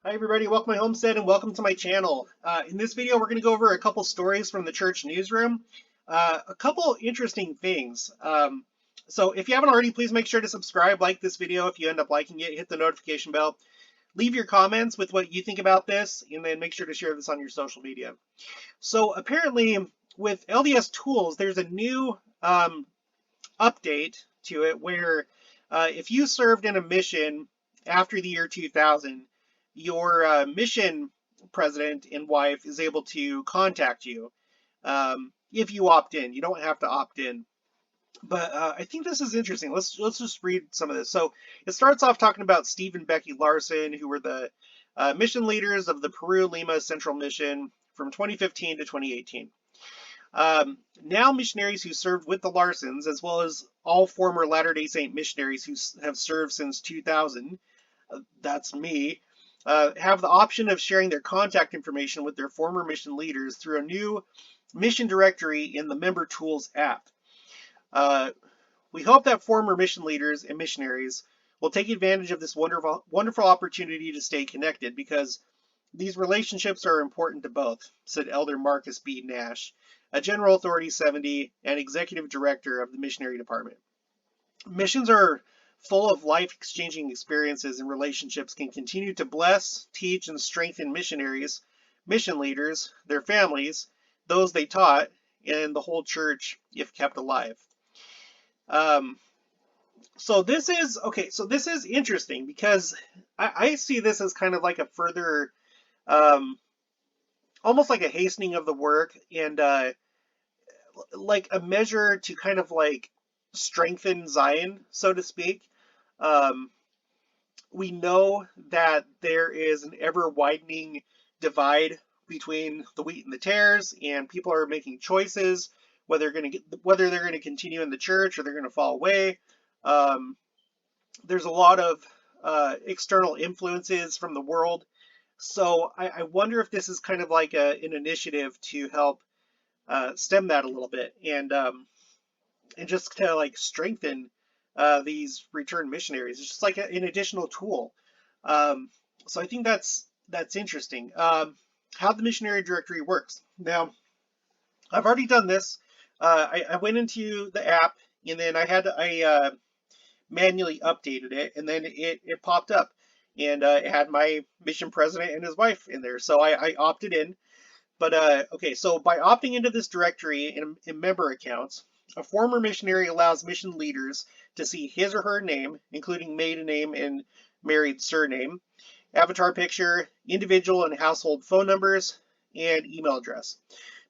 Hi everybody, welcome to my homestead and welcome to my channel. In this video we're going to go over a couple stories from the church newsroom. A couple interesting things. So if you haven't already, please make sure to subscribe, like this video if you end up liking it, hit the notification bell, leave your comments with what you think about this, and then make sure to share this on your social media. So apparently with LDS Tools there's a new update to it where if you served in a mission after the year 2000, your mission president and wife is able to contact you if you opt in. You don't have to opt in. But I think this is interesting. Let's just read some of this. So it starts off talking about Steve and Becky Larson, who were the mission leaders of the Peru-Lima Central Mission from 2015 to 2018. Now missionaries who served with the Larsons, as well as all former Latter-day Saint missionaries who have served since 2000, that's me, have the option of sharing their contact information with their former mission leaders through a new mission directory in the Member Tools app. We hope that former mission leaders and missionaries will take advantage of this wonderful opportunity to stay connected, because these relationships are important to both, said Elder Marcus B. Nash, a General Authority 70 and Executive Director of the Missionary Department. Missions are full of life-exchanging experiences, and relationships can continue to bless, teach, and strengthen missionaries, mission leaders, their families, those they taught, and the whole church if kept alive. So this is okay. So this is interesting because I see this as kind of like a further, almost like a hastening of the work, and like a measure to kind of like strengthen Zion, so to speak. Um, we know that there is an ever widening divide between the wheat and the tares, and people are making choices whether they're going to continue in the church or they're going to fall away. Um, there's a lot of external influences from the world, so I wonder if this is kind of like an initiative to help stem that a little bit, and just to like strengthen these return missionaries. It's just like an additional tool. Um, so I think that's interesting. How the missionary directory works. Now, I've already done this. I went into the app, and then I manually updated it, and then it popped up, and it had my mission president and his wife in there. So I opted in. But okay, so by opting into this directory in member accounts, a former missionary allows mission leaders to see his or her name, including maiden name and married surname, avatar picture, individual and household phone numbers, and email address.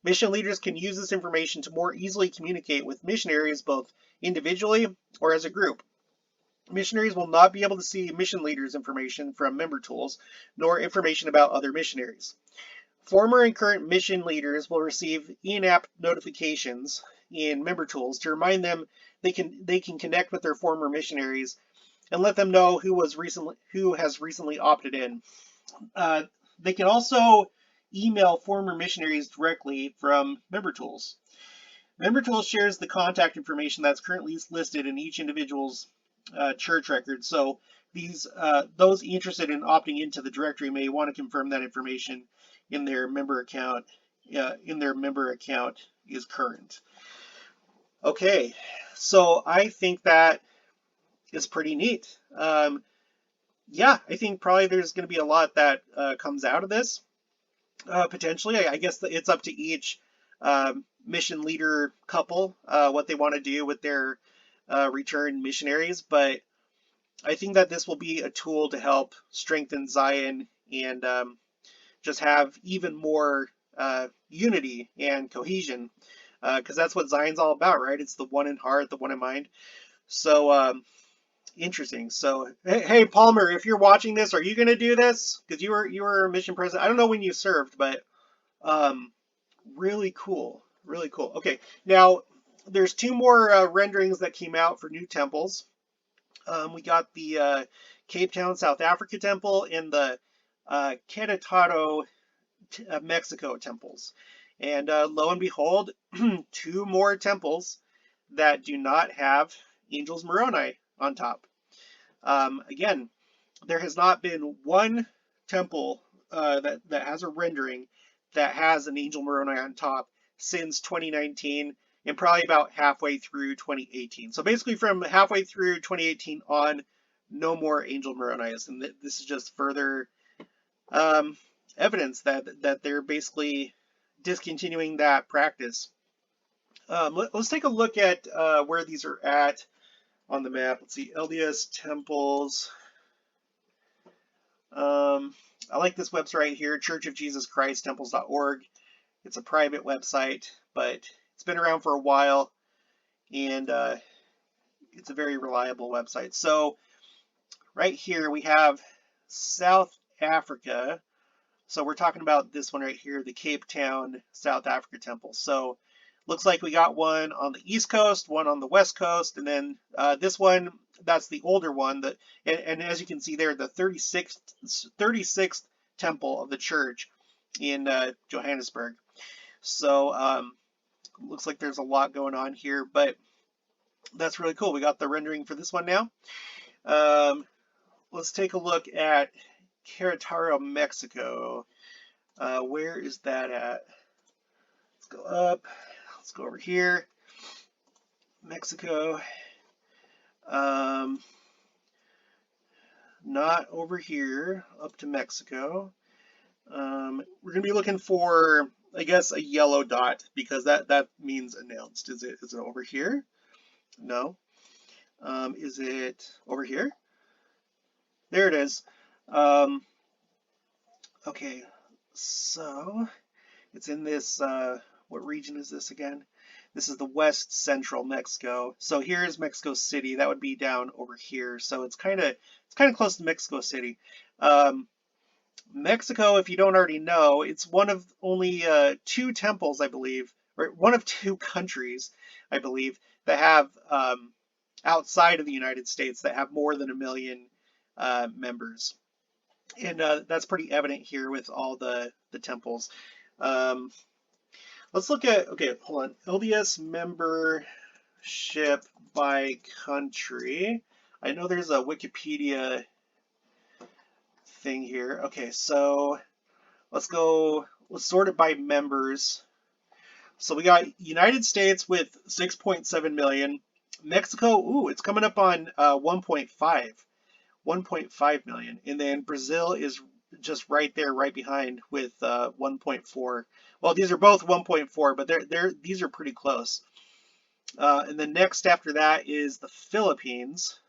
Mission leaders can use this information to more easily communicate with missionaries both individually or as a group. Missionaries will not be able to see mission leaders' information from member tools, nor information about other missionaries. Former and current mission leaders will receive in-app notifications in member tools to remind them they can connect with their former missionaries and let them know who has recently opted in. They can also email former missionaries directly from member tools. Member tools shares the contact information that's currently listed in each individual's church record. So those interested in opting into the directory may want to confirm that information in their member account. Is current. Okay, so I think that is pretty neat. Yeah, I think probably there's going to be a lot that comes out of this. Potentially, I guess it's up to each mission leader couple what they want to do with their return missionaries, but I think that this will be a tool to help strengthen Zion and just have even more unity and cohesion, because that's what Zion's all about, right? It's the one in heart, the one in mind. So interesting. So hey, Palmer, if you're watching this, are you going to do this? Because you were a mission president. I don't know when you served, but um, really cool, really cool. Okay, now there's two more renderings that came out for new temples. We got the Cape Town, South Africa temple and the Queretaro, Mexico temples. And lo and behold, two more temples that do not have Angels Moroni on top. Again, there has not been one temple that has a rendering that has an angel Moroni on top since 2019 and probably about halfway through 2018. So basically from halfway through 2018 on, no more angel Moronis, and this is just further um, evidence that they're basically discontinuing that practice. Let's take a look at where these are at on the map. Let's see, LDS temples. I like this website right here, Church of Jesus Christ Temples.org. It's a private website, but it's been around for a while, and it's a very reliable website. So right here we have South Africa. So we're talking about this one right here, the Cape Town, South Africa temple. So looks like we got one on the East Coast, one on the West Coast, and then this one, that's the older one. And as you can see there, the 36th temple of the church in Johannesburg. So looks like there's a lot going on here, but that's really cool. We got the rendering for this one now. Let's take a look at Queretaro, Mexico. Where is that at? Let's go up. Let's go over here. Mexico. Not over here. Up to Mexico. We're going to be looking for, I guess, a yellow dot because that means announced. Is it over here? No. Is it over here? There it is. Okay, so it's in this, what region is this again? This is the west central Mexico. So here's Mexico City. That would be down over here. So it's kind of close to Mexico City. Mexico, if you don't already know, it's one of only two temples, I believe, or one of two countries, I believe, that have outside of the United States that have more than 1 million members. And that's pretty evident here with all the temples. Let's look at, okay, hold on. LDS membership by country. I know there's a Wikipedia thing here. Okay, so let's sort it by members. So we got United States with 6.7 million. Mexico, ooh, it's coming up on 1.5 million. And then Brazil is just right there, right behind with 1.4. Well, these are both 1.4, but these are pretty close. And then next after that is the Philippines,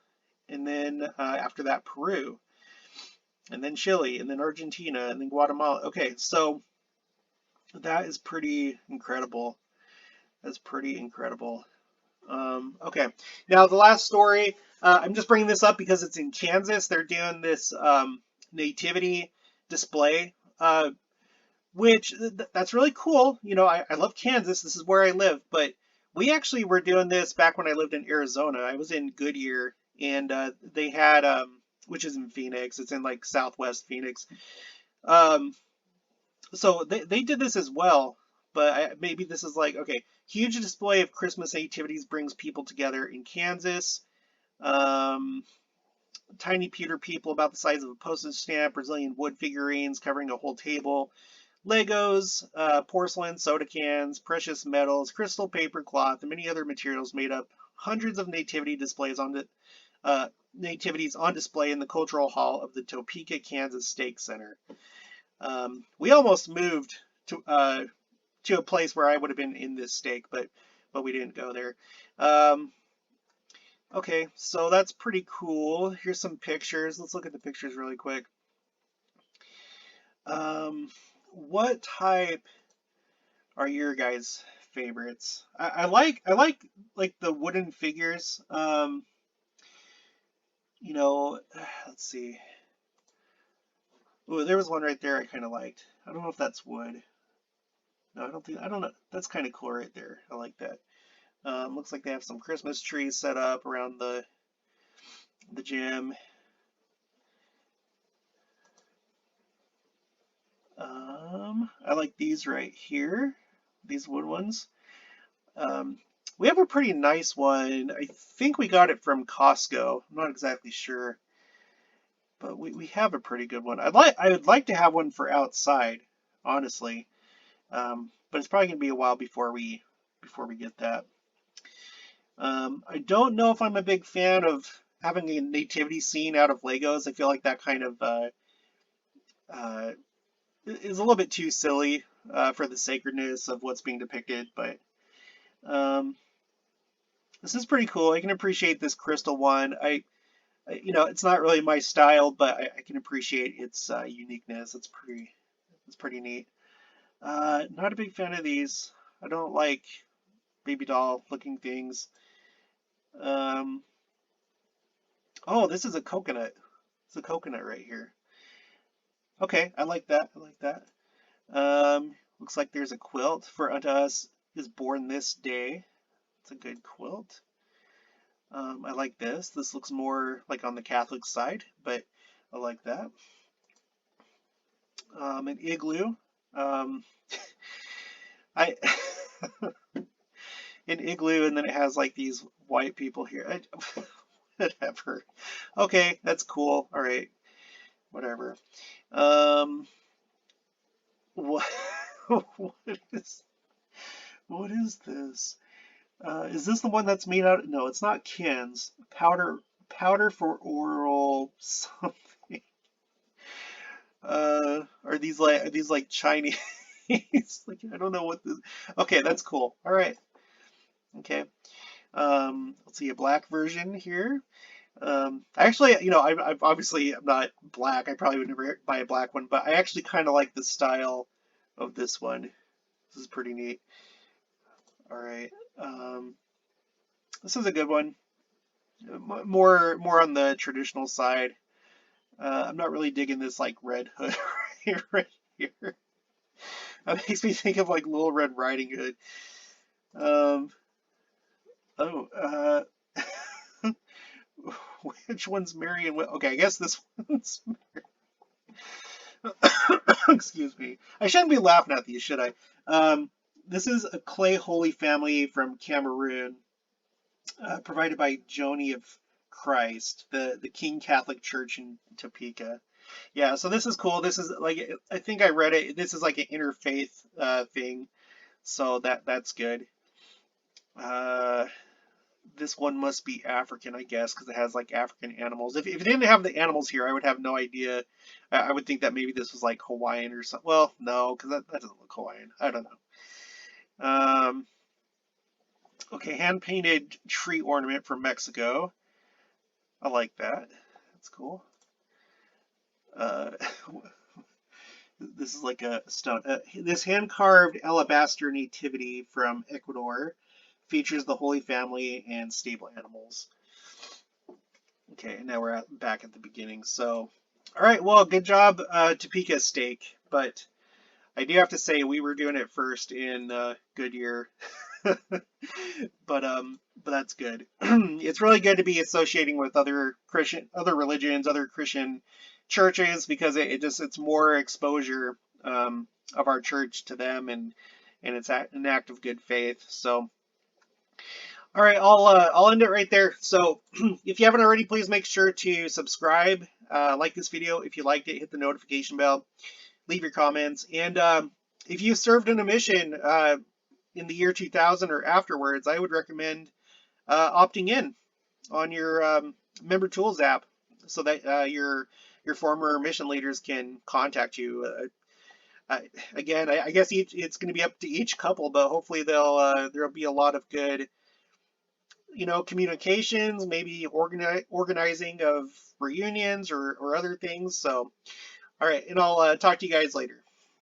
and then after that Peru, and then Chile, and then Argentina, and then Guatemala. Okay, so that is pretty incredible. That's pretty incredible. Okay, now the last story, I'm just bringing this up because it's in Kansas. They're doing this Nativity Display, which that's really cool. You know, I love Kansas. This is where I live, but we actually were doing this back when I lived in Arizona. I was in Goodyear, and they had, which is in Phoenix. It's in like Southwest Phoenix. So they did this as well, but maybe this is like, okay, huge display of Christmas nativities brings people together in Kansas. Tiny pewter people about the size of a postage stamp, Brazilian wood figurines covering a whole table, Legos, porcelain, soda cans, precious metals, crystal, paper, cloth, and many other materials made up hundreds of nativity displays on the nativities on display in the Cultural Hall of the Topeka, Kansas Stake Center. We almost moved to a place where I would have been in this stake, but we didn't go there. Okay, so that's pretty cool. Here's some pictures. Let's look at the pictures really quick. What type are your guys' favorites? I like the wooden figures. You know, let's see. Ooh, there was one right there I kind of liked. I don't know if that's wood. No, I don't know. That's kind of cool right there. I like that. Looks like they have some Christmas trees set up around the gym. I like these right here, these wood ones. We have a pretty nice one. I think we got it from Costco. I'm not exactly sure. but we have a pretty good one. I would like to have one for outside, honestly. But it's probably gonna be a while before we get that. I don't know if I'm a big fan of having a nativity scene out of Legos. I feel like that kind of uh, is a little bit too silly for the sacredness of what's being depicted. But um, this is pretty cool. I can appreciate this crystal one. It's not really my style, but I can appreciate its uniqueness. It's pretty neat. Not a big fan of these. I don't like baby doll looking things. Um, oh, this is a coconut. It's a coconut right here. Okay, I like that. I like that. Looks like there's a quilt for unto us is born this day. It's a good quilt. I like this. This looks more like on the Catholic side, but I like that. An igloo. Um, I an igloo, and then it has like these white people here. Whatever. Okay, that's cool. All right, whatever. Um, what what is what is this? Is this the one that's made out? No, it's not cans. Powder for oral something. Are these like Chinese? Like I don't know what this. Okay, that's cool. All right. Okay. Let's see a black version here. Actually, I've obviously I'm not black. I probably would never buy a black one, but I actually kind of like the style of this one. This is pretty neat. All right. This is a good one. More on the traditional side. I'm not really digging this like red hood right here. That makes me think of like Little Red Riding Hood. Um, oh, which one's Mary and okay, I guess this one's. Excuse me. I shouldn't be laughing at these, should I? This is a clay holy family from Cameroon, provided by Joni of Christ, the King Catholic Church in Topeka. Yeah, so this is cool. This is like I think I read it. This is like an interfaith thing, so that's good. Uh, this one must be African, I guess, because it has like African animals. If it didn't have the animals here, I would have no idea. I would think that maybe this was like Hawaiian or something. Well, no, because that doesn't look Hawaiian. I don't know. Okay, hand painted tree ornament from Mexico. I like that. That's cool. Uh, this is like a stone. This hand carved alabaster nativity from Ecuador features the Holy Family and stable animals. Okay, now we're back at the beginning. So, all right, well, good job, Topeka Steak. But I do have to say we were doing it first in Goodyear. But that's good. It's really good to be associating with other religions, other Christian churches because it's more exposure of our church to them, and it's an act of good faith. So, all right, I'll end it right there. So, if you haven't already, please make sure to subscribe, like this video if you liked it, hit the notification bell, leave your comments, and if you served in a mission in the year 2000 or afterwards, I would recommend opting in on your Member Tools app so that your former mission leaders can contact you. Again, I guess it's going to be up to each couple, but hopefully there'll be a lot of good, communications, maybe organizing of reunions or other things. So, all right, and I'll talk to you guys later.